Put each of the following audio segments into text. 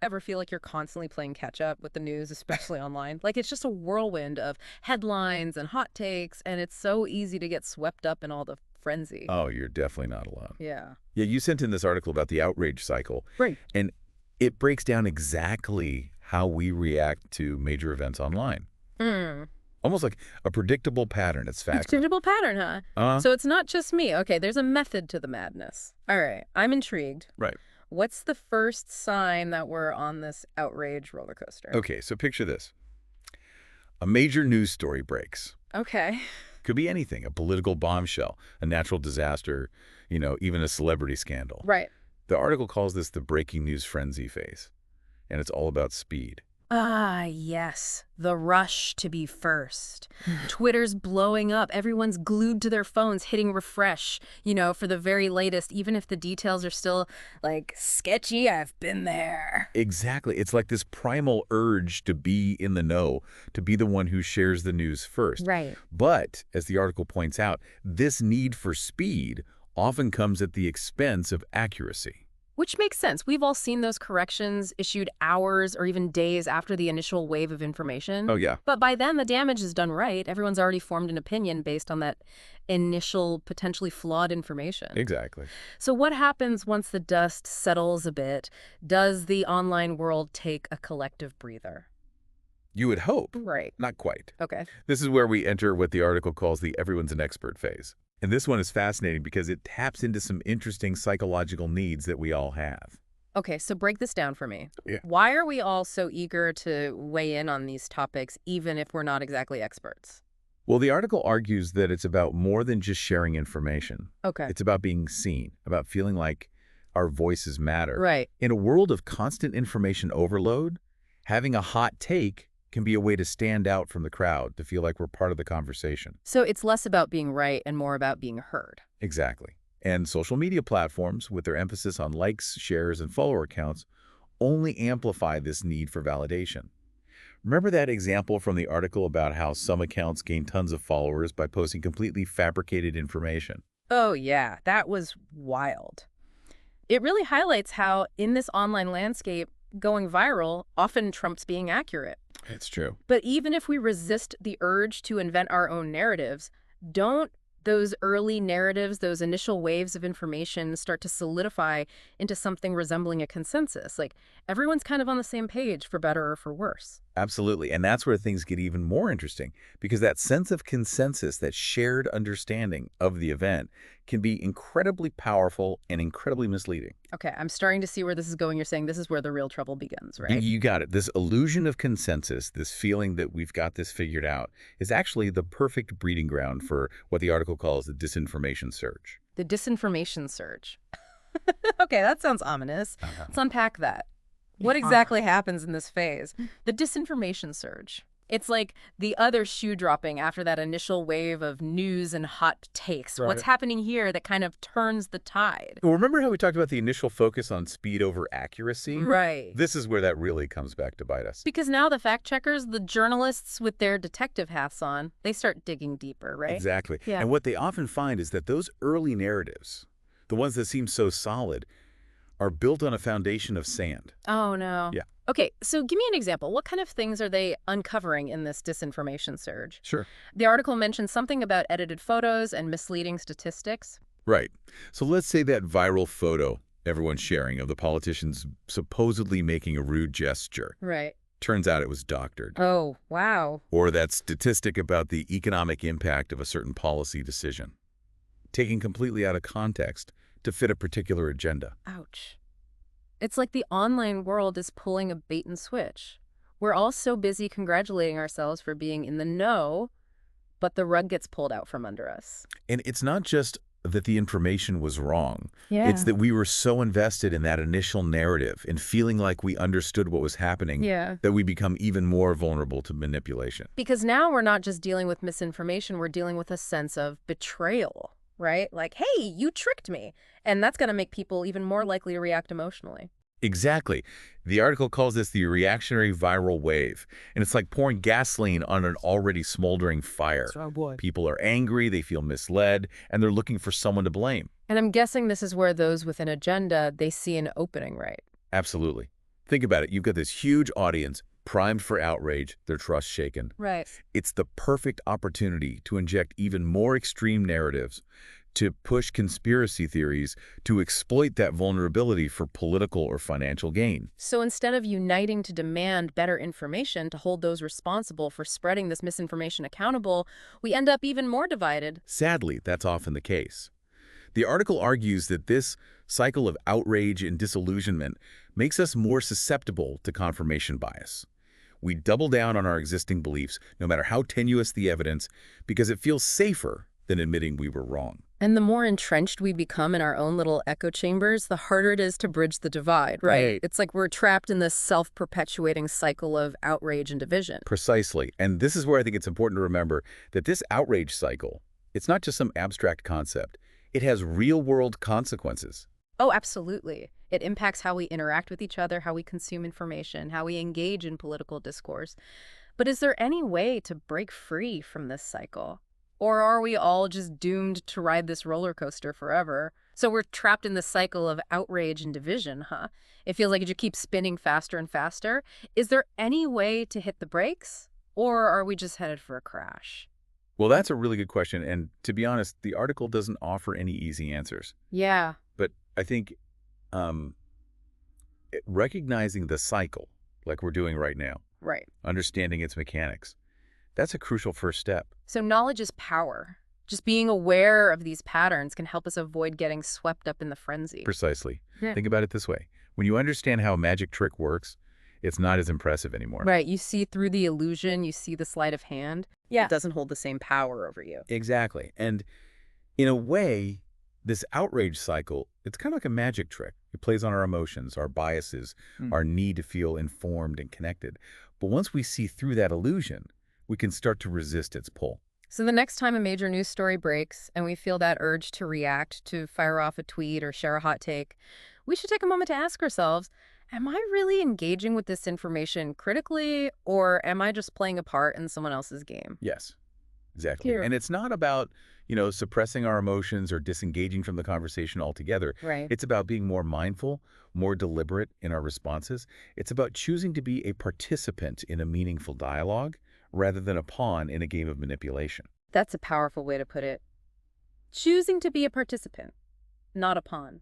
Ever feel like you're constantly playing catch up with the news, especially online? Like it's just a whirlwind of headlines and hot takes, and it's so easy to get swept up in all the frenzy. Oh, you're definitely not alone. Yeah. Yeah, you sent in this article about the outrage cycle, Right. and it breaks down exactly how we react to major events online. Mm. Almost like a predictable pattern. It's fascinating. Predictable pattern, huh? Uh, So it's not just me. Okay, there's a method to the madness. All right, I'm intrigued. right. What's the first sign that we're on this outrage roller coaster? Okay, so picture this. A major news story breaks. Okay. Could be anything, a political bombshell, a natural disaster, even a celebrity scandal. Right. The article calls this the breaking news frenzy phase, and it's all about speed. Ah, yes. The rush to be first. Twitter's blowing up. Everyone's glued to their phones, hitting refresh, for the very latest, even if the details are still, like, sketchy. I've been there. Exactly. It's like this primal urge to be in the know, to be the one who shares the news first. Right. But, as the article points out, this need for speed often comes at the expense of accuracy. Which makes sense. We've all seen those corrections issued hours or even days after the initial wave of information. Oh, yeah. But by then, the damage is done right. Everyone's already formed an opinion based on that initial, potentially flawed information. Exactly. So what happens once the dust settles a bit? Does the online world take a collective breather? You would hope. Right. Not quite. Okay. This is where we enter what the article calls the everyone's an expert phase. And this one is fascinating because it taps into some interesting psychological needs that we all have. Okay, so break this down for me. Yeah. Why are we all so eager to weigh in on these topics, even if we're not exactly experts? Well, the article argues that it's about more than just sharing information. Okay. It's about being seen, about feeling like our voices matter. Right. In a world of constant information overload, having a hot take can be a way to stand out from the crowd, to feel like we're part of the conversation. So it's less about being right and more about being heard. Exactly. And social media platforms, with their emphasis on likes, shares, and follower counts, only amplify this need for validation. Remember that example from the article about how some accounts gain tons of followers by posting completely fabricated information? Oh, yeah, that was wild. It really highlights how, in this online landscape, going viral often trumps being accurate. It's true. But even if we resist the urge to invent our own narratives, don't those early narratives, those initial waves of information start to solidify into something resembling a consensus? Like everyone's kind of on the same page, for better or for worse. Absolutely. And that's where things get even more interesting, because that sense of consensus, that shared understanding of the event, can be incredibly powerful and incredibly misleading. Okay, I'm starting to see where this is going. You're saying this is where the real trouble begins, right? You got it. This illusion of consensus, this feeling that we've got this figured out, is actually the perfect breeding ground for what the article calls the disinformation surge. The disinformation surge. Okay, that sounds ominous. Let's unpack that. What exactly happens in this phase? The disinformation surge. It's like the other shoe dropping after that initial wave of news and hot takes. Right. What's happening here that kind of turns the tide? Well, remember how we talked about the initial focus on speed over accuracy? Right. This is where that really comes back to bite us. Because now the fact checkers, the journalists with their detective hats on, they start digging deeper, right? Exactly. Yeah. And what they often find is that those early narratives, the ones that seem so solid, are built on a foundation of sand. Oh, no. Yeah. Okay, so give me an example. What kind of things are they uncovering in this disinformation surge? Sure. The article mentions something about edited photos and misleading statistics. Right. So let's say that viral photo everyone's sharing of the politicians supposedly making a rude gesture. Right. Turns out it was doctored. Oh, wow. Or that statistic about the economic impact of a certain policy decision, taken completely out of context to fit a particular agenda. Ouch. It's like the online world is pulling a bait and switch. We're all so busy congratulating ourselves for being in the know, but the rug gets pulled out from under us. And it's not just that the information was wrong. Yeah. It's that we were so invested in that initial narrative and feeling like we understood what was happening that we become even more vulnerable to manipulation. Because now we're not just dealing with misinformation, we're dealing with a sense of betrayal, right? Like, hey, you tricked me. And that's going to make people even more likely to react emotionally. Exactly. The article calls this the reactionary viral wave, and it's like pouring gasoline on an already smoldering fire. Oh, boy. People are angry, they feel misled, and they're looking for someone to blame. And I'm guessing this is where those with an agenda, they see an opening, right? Absolutely. Think about it. You've got this huge audience primed for outrage, their trust shaken. Right. It's the perfect opportunity to inject even more extreme narratives, to push conspiracy theories, to exploit that vulnerability for political or financial gain. So instead of uniting to demand better information to hold those responsible for spreading this misinformation accountable, we end up even more divided. Sadly, that's often the case. The article argues that this cycle of outrage and disillusionment makes us more susceptible to confirmation bias. We double down on our existing beliefs, no matter how tenuous the evidence, because it feels safer than admitting we were wrong. And the more entrenched we become in our own little echo chambers, the harder it is to bridge the divide, right? It's like we're trapped in this self-perpetuating cycle of outrage and division. Precisely. And this is where I think it's important to remember that this outrage cycle, it's not just some abstract concept. It has real-world consequences. Oh, absolutely. It impacts how we interact with each other, how we consume information, how we engage in political discourse. But is there any way to break free from this cycle? Or are we all just doomed to ride this roller coaster forever? So we're trapped in this cycle of outrage and division, huh? It feels like it just keeps spinning faster and faster. Is there any way to hit the brakes? Or are we just headed for a crash? Well, that's a really good question. And to be honest, the article doesn't offer any easy answers. Yeah, But I think um, recognizing the cycle, like we're doing right now, right. understanding its mechanics, that's a crucial first step. So knowledge is power. Just being aware of these patterns can help us avoid getting swept up in the frenzy. Precisely. Yeah. Think about it this way. When you understand how a magic trick works, it's not as impressive anymore. Right, you see through the illusion, you see the sleight of hand. Yeah. It doesn't hold the same power over you. Exactly. And in a way, this outrage cycle, it's kind of like a magic trick. It plays on our emotions, our biases, our need to feel informed and connected. But once we see through that illusion, we can start to resist its pull. So the next time a major news story breaks and we feel that urge to react, to fire off a tweet or share a hot take, we should take a moment to ask ourselves, am I really engaging with this information critically, or am I just playing a part in someone else's game? Yes, exactly. Here. And it's not about, suppressing our emotions or disengaging from the conversation altogether. Right. It's about being more mindful, more deliberate in our responses. It's about choosing to be a participant in a meaningful dialogue rather than a pawn in a game of manipulation. That's a powerful way to put it. Choosing to be a participant, not a pawn.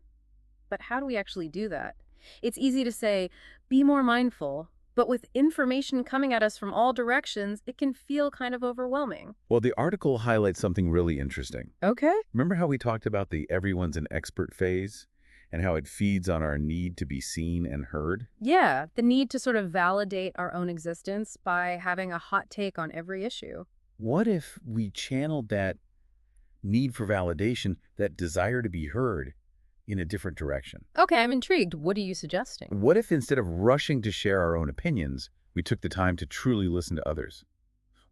But how do we actually do that? It's easy to say, be more mindful, but with information coming at us from all directions, it can feel kind of overwhelming. Well, the article highlights something really interesting. Okay. Remember how we talked about the everyone's an expert phase and how it feeds on our need to be seen and heard? Yeah, the need to sort of validate our own existence by having a hot take on every issue. What if we channeled that need for validation, that desire to be heard, in a different direction? Okay, I'm intrigued. What are you suggesting? What if instead of rushing to share our own opinions, we took the time to truly listen to others?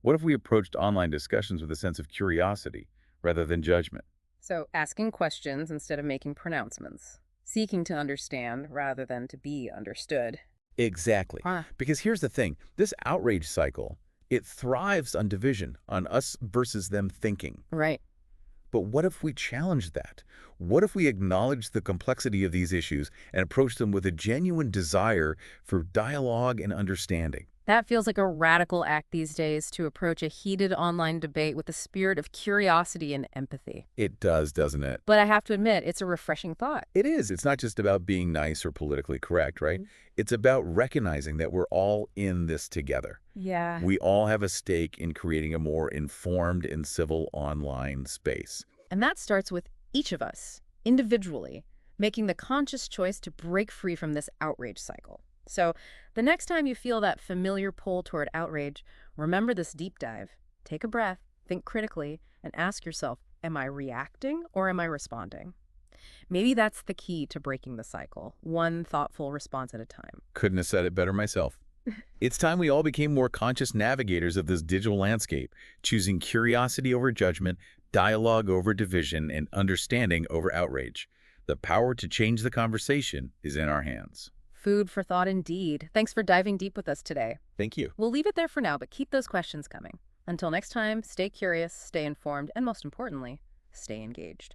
What if we approached online discussions with a sense of curiosity rather than judgment? So asking questions instead of making pronouncements. Seeking to understand rather than to be understood. Exactly. Huh. Because here's the thing, this outrage cycle, it thrives on division, on us versus them thinking. Right. But what if we challenge that? What if we acknowledge the complexity of these issues and approach them with a genuine desire for dialogue and understanding? That feels like a radical act these days, to approach a heated online debate with a spirit of curiosity and empathy. It does, doesn't it? But I have to admit, it's a refreshing thought. It is. It's not just about being nice or politically correct, right? It's about recognizing that we're all in this together. Yeah. We all have a stake in creating a more informed and civil online space. And that starts with each of us, individually, making the conscious choice to break free from this outrage cycle. So the next time you feel that familiar pull toward outrage, remember this deep dive. Take a breath, think critically, and ask yourself, am I reacting or am I responding? Maybe that's the key to breaking the cycle, one thoughtful response at a time. Couldn't have said it better myself. It's time we all became more conscious navigators of this digital landscape, choosing curiosity over judgment, dialogue over division, and understanding over outrage. The power to change the conversation is in our hands. Food for thought indeed. Thanks for diving deep with us today. Thank you. We'll leave it there for now, but keep those questions coming. Until next time, stay curious, stay informed, and most importantly, stay engaged.